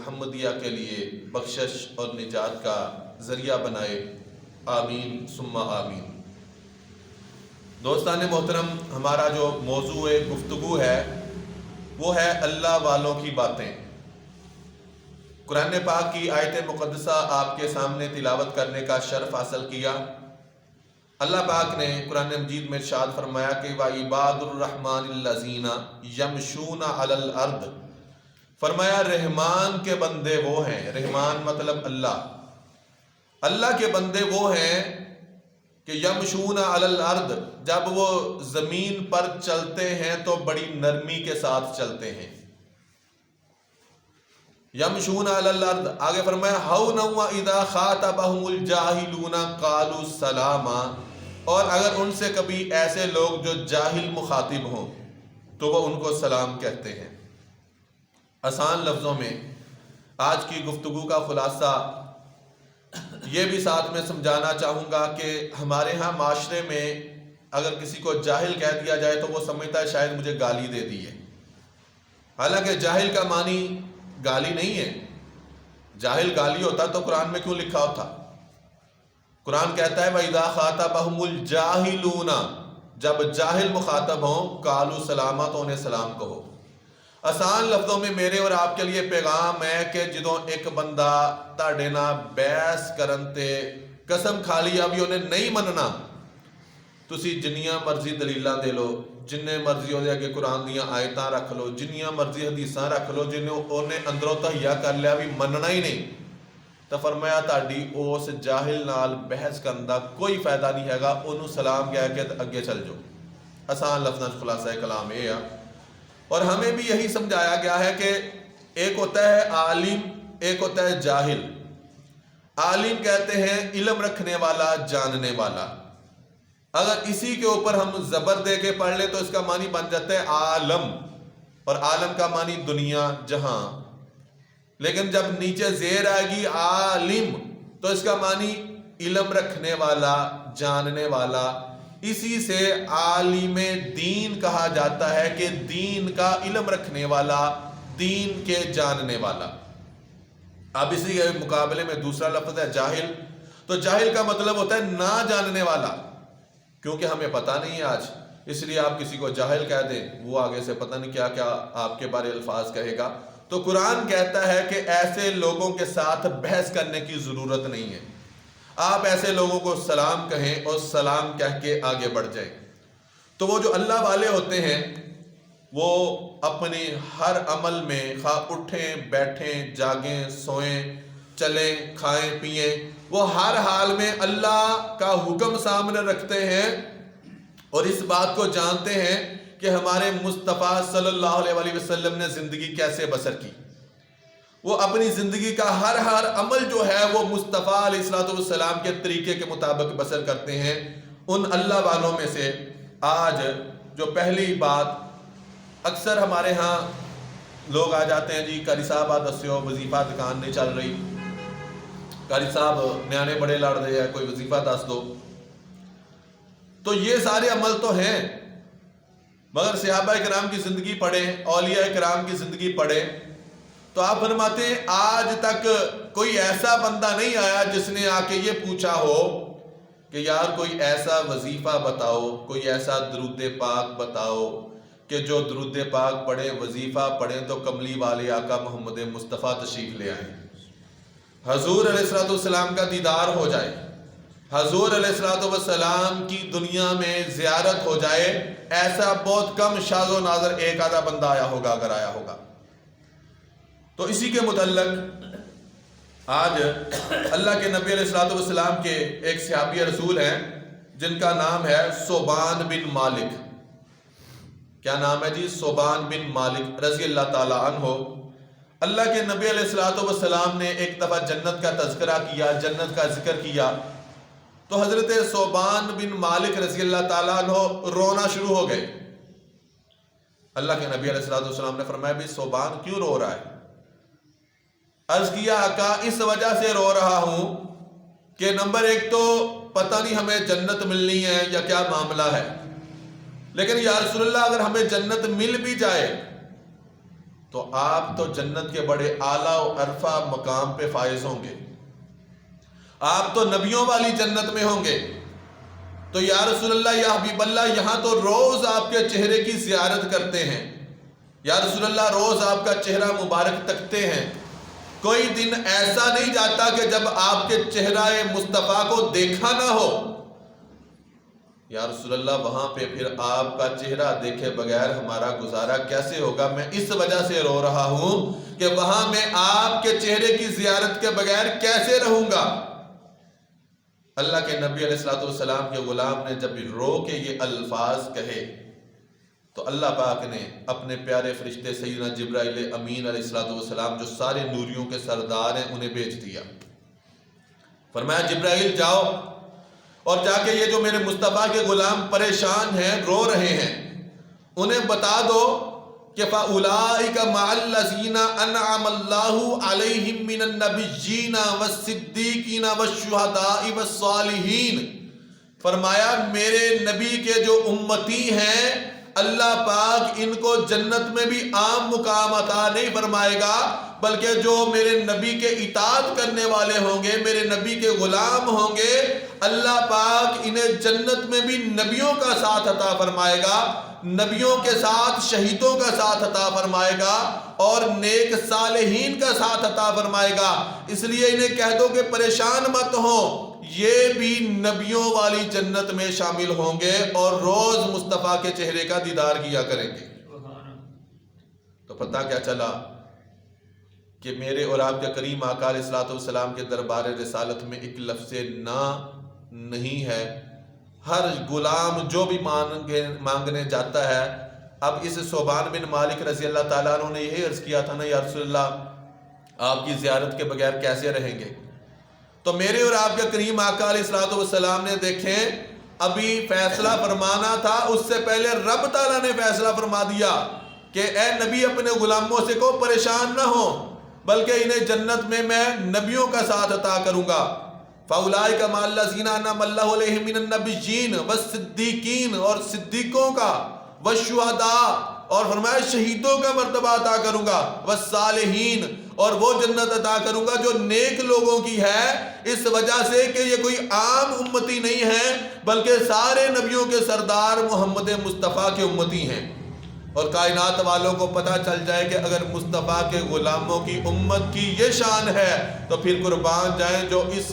محمدیہ کے لیے بخشش اور نجات کا ذریعہ بنائے، آمین ثم آمین۔ دوستان محترم، ہمارا جو موضوع گفتگو ہے وہ ہے اللہ والوں کی باتیں۔ قرآن پاک کی آیت مقدسہ آپ کے سامنے تلاوت کرنے کا شرف حاصل کیا۔ اللہ پاک نے قرآن مجید میں ارشاد فرمایا کہ وَعِبَادُ الرَّحْمَنِ الَّذِينَ يَمْشُونَ عَلَى الْأَرْضِ، فرمایا رحمان کے بندے وہ ہیں، رحمان مطلب اللہ کے بندے وہ ہیں کہ یمشون علی الارض، جب وہ زمین پر چلتے ہیں تو بڑی نرمی کے ساتھ چلتے ہیں۔ یمشون علی الارض، آگے فرمایا ہَوْنًا وَإِذَا خَاطَبَهُمُ الْجَاهِلُونَ قَالُوا سَلَامًا، اور اگر ان سے کبھی ایسے لوگ جو جاہل مخاطب ہوں تو وہ ان کو سلام کہتے ہیں۔ آسان لفظوں میں آج کی گفتگو کا خلاصہ یہ بھی ساتھ میں سمجھانا چاہوں گا کہ ہمارے ہاں معاشرے میں اگر کسی کو جاہل کہہ دیا جائے تو وہ سمجھتا ہے شاید مجھے گالی دے دی ہے، حالانکہ جاہل کا معنی گالی نہیں ہے۔ جاہل گالی ہوتا تو قرآن میں کیوں لکھا ہوتا؟ قرآن کہتا ہے وَإِذَا خَاطَبَهُمُ الْجَاهِلُونَ، جب جاہل مخاطب ہوں قَالُوا سَلَامًا، تو انہیں سلام کہو۔ آسان لفظوں میں میرے اور آپ کے لیے پیغام ہے کہ جدوں ایک بندہ تاڑے نا بحث کرن تے قسم کھا لی ابھی انہیں نہیں مننا، تسی جنیاں مرضی دلیلاں دے لو، جننے مرضی ہو کے قرآن دیاں آیتاں رکھ لو، جنیاں مرضی حدیثاں رکھ لو، جنہیں انہیں اندروں تہیا کر لیا بھی مننا ہی نہیں، تو فرمایا تاڑی اس جاہل نال بحث کرن دا کوئی فائدہ نہیں ہے گا، انہوں سلام کہہ کے اگے چل جو۔ آسان لفظاں خلاصہ کلام یہ ہے۔ اور ہمیں بھی یہی سمجھایا گیا ہے کہ ایک ہوتا ہے عالم، ایک ہوتا ہے جاہل۔ عالم کہتے ہیں علم رکھنے والا، جاننے والا۔ اگر اسی کے اوپر ہم زبر دے کے پڑھ لیں تو اس کا معنی بن جاتا ہے عالم، اور عالم کا معنی دنیا جہاں۔ لیکن جب نیچے زیر آئے گی عالم تو اس کا معنی علم رکھنے والا، جاننے والا۔ اسی سے عالم دین کہا جاتا ہے کہ دین کا علم رکھنے والا، دین کے جاننے والا۔ اب اسی کے مقابلے میں دوسرا لفظ ہے جاہل، تو جاہل کا مطلب ہوتا ہے نہ جاننے والا، کیونکہ ہمیں پتہ نہیں ہے آج، اس لیے آپ کسی کو جاہل کہہ دیں وہ آگے سے پتہ نہیں کیا کیا آپ کے بارے الفاظ کہے گا۔ تو قرآن کہتا ہے کہ ایسے لوگوں کے ساتھ بحث کرنے کی ضرورت نہیں ہے، آپ ایسے لوگوں کو سلام کہیں اور سلام کہہ کے آگے بڑھ جائیں۔ تو وہ جو اللہ والے ہوتے ہیں وہ اپنے ہر عمل میں خواہ اٹھیں بیٹھیں جاگیں سوئیں چلیں کھائیں پئیں، وہ ہر حال میں اللہ کا حکم سامنے رکھتے ہیں اور اس بات کو جانتے ہیں کہ ہمارے مصطفیٰ صلی اللہ علیہ وسلم نے زندگی کیسے بسر کی۔ وہ اپنی زندگی کا ہر عمل جو ہے وہ مصطفیٰ علیہ السلام کے طریقے کے مطابق بسر کرتے ہیں۔ ان اللہ والوں میں سے آج جو پہلی بات، اکثر ہمارے ہاں لوگ آ جاتے ہیں، جی قاری صاحب آ دسیو وظیفہ دکان نہیں چل رہی، قاری صاحب نیانے بڑے لڑ رہے ہیں، کوئی وظیفہ دس دو۔ تو یہ سارے عمل تو ہیں، مگر صحابہ کرام کی زندگی پڑھیں، اولیاء کرام کی زندگی پڑھیں تو آپ فرماتے ہیں آج تک کوئی ایسا بندہ نہیں آیا جس نے آ کے یہ پوچھا ہو کہ یار کوئی ایسا وظیفہ بتاؤ، کوئی ایسا درود پاک بتاؤ کہ جو درود پاک پڑھیں وظیفہ پڑھیں تو کملی والے آقا محمد مصطفیٰ تشریف لے آئیں، حضور علیہ السلام کا دیدار ہو جائے، حضور علیہ السلام کی دنیا میں زیارت ہو جائے۔ ایسا بہت کم شاذ و نادر ایک آدھا بندہ آیا ہوگا اگر آیا ہوگا۔ تو اسی کے متعلق آج اللہ کے نبی علیہ السلام کے ایک صحابی رسول ہیں جن کا نام ہے ثوبان بن مالک۔ کیا نام ہے جی؟ ثوبان بن مالک رضی اللہ تعالی عنہ۔ اللہ کے نبی علیہ السلام نے ایک دفعہ جنت کا تذکرہ کیا، جنت کا ذکر کیا، تو حضرت ثوبان بن مالک رضی اللہ تعالیٰ عنہ رونا شروع ہو گئے۔ اللہ کے نبی علیہ السلام نے فرمایا بھی ثوبان کیوں رو رہا ہے؟ عرض کیا آقا اس وجہ سے رو رہا ہوں کہ نمبر ایک تو پتہ نہیں ہمیں جنت ملنی ہے یا کیا معاملہ ہے، لیکن یا رسول اللہ اگر ہمیں جنت مل بھی جائے تو آپ تو جنت کے بڑے اعلیٰ و عرفہ مقام پہ فائز ہوں گے، آپ تو نبیوں والی جنت میں ہوں گے، تو یا رسول اللہ یا حبیب اللہ یہاں تو روز آپ کے چہرے کی زیارت کرتے ہیں، یا رسول اللہ روز آپ کا چہرہ مبارک تکتے ہیں، کوئی دن ایسا نہیں جاتا کہ جب آپ کے چہرہ مصطفیٰ کو دیکھا نہ ہو۔ یا رسول اللہ وہاں پہ پھر آپ کا چہرہ دیکھے بغیر ہمارا گزارا کیسے ہوگا؟ میں اس وجہ سے رو رہا ہوں کہ وہاں میں آپ کے چہرے کی زیارت کے بغیر کیسے رہوں گا؟ اللہ کے نبی علیہ الصلوۃ والسلام کے غلام نے جب رو کے یہ الفاظ کہے تو اللہ پاک نے اپنے پیارے فرشتے سیدنا جبرائیل امین علیہ الصلوۃ والسلام جو سارے نوریوں کے سردار ہیں انہیں بھیج دیا، فرمایا جبرائیل جاؤ اور جا کے یہ جو میرے مصطفیٰ کے غلام پریشان ہیں، رو رہے ہیں، انہیں بتا دو کہ فَأُولَٰئِكَ مَعَ الَّذِينَ أَنْعَمَ اللَّهُ عَلَيْهِم مِّنَ النَّبِيِّينَ وَالصِّدِّيقِينَ وَالشُّهَدَاءِ وَالصَّالِحِينَ، فرمایا میرے نبی کے جو امتی ہیں اللہ پاک ان کو جنت میں بھی عام مقام عطا نہیں فرمائے گا، بلکہ جو میرے نبی کے اطاعت کرنے والے ہوں گے، میرے نبی کے غلام ہوں گے، اللہ پاک انہیں جنت میں بھی نبیوں کا ساتھ عطا فرمائے گا، نبیوں کے ساتھ شہیدوں کا ساتھ عطا فرمائے گا اور نیک صالحین کا ساتھ عطا فرمائے گا۔ اس لیے انہیں کہہ دو کہ پریشان مت ہوں، یہ بھی نبیوں والی جنت میں شامل ہوں گے اور روز مصطفیٰ کے چہرے کا دیدار کیا کریں گے۔ تو پتہ کیا چلا کہ میرے اور آپ کے کریم آقا علیہ الصلوۃ والسلام کے دربار رسالت میں ایک لفظ نا نہیں ہے۔ ہر غلام جو بھی مانگنے جاتا ہے، اب اس صوبان بن مالک رضی اللہ تعالیٰ عنہ نے یہی عرض کیا تھا نا یا رسول اللہ آپ کی زیارت کے بغیر کیسے رہیں گے؟ تو میرے اور آپ کے کریم آقا علیہ الصلوۃ والسلام نے دیکھیں ابھی فیصلہ فرمانا تھا، اس سے پہلے رب تعالیٰ نے فیصلہ فرما دیا کہ اے نبی اپنے غلاموں سے کو پریشان نہ ہو، بلکہ انہیں جنت میں نبیوں کا ساتھ عطا کروں گا۔ فَأُولَٰئِكَ مَعَ الَّذِينَ أَنْعَمَ اللَّهُ عَلَيْهِم مِّنَ النَّبِيِّينَ وَالصِّدِّيقِينَ اور صدیقوں کا، وَالشُّهَدَاء اور فرمایا شہیدوں کا مرتبہ عطا کروں گا، وَالصَّالِحِينَ اور وہ جنت عطا کروں گا جو نیک لوگوں کی ہے، اس وجہ سے کہ یہ کوئی عام امتی نہیں ہے بلکہ سارے نبیوں کے سردار محمد مصطفیٰ کے امتی ہیں۔ اور کائنات والوں کو پتہ چل جائے کہ اگر مصطفیٰ کے غلاموں کی امت کی یہ شان ہے تو پھر قربان جائیں جو اس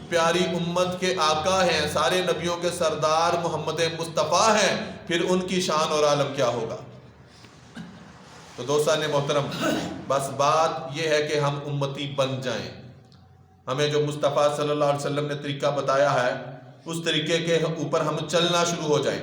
پیاری امت کے آقا ہیں، سارے نبیوں کے سردار محمد مصطفیٰ ہیں، پھر ان کی شان اور عالم کیا ہوگا۔ تو دوستان محترم، بس بات یہ ہے کہ ہم امتی بن جائیں، ہمیں جو مصطفیٰ صلی اللہ علیہ وسلم نے طریقہ بتایا ہے اس طریقے کے اوپر ہم چلنا شروع ہو جائیں۔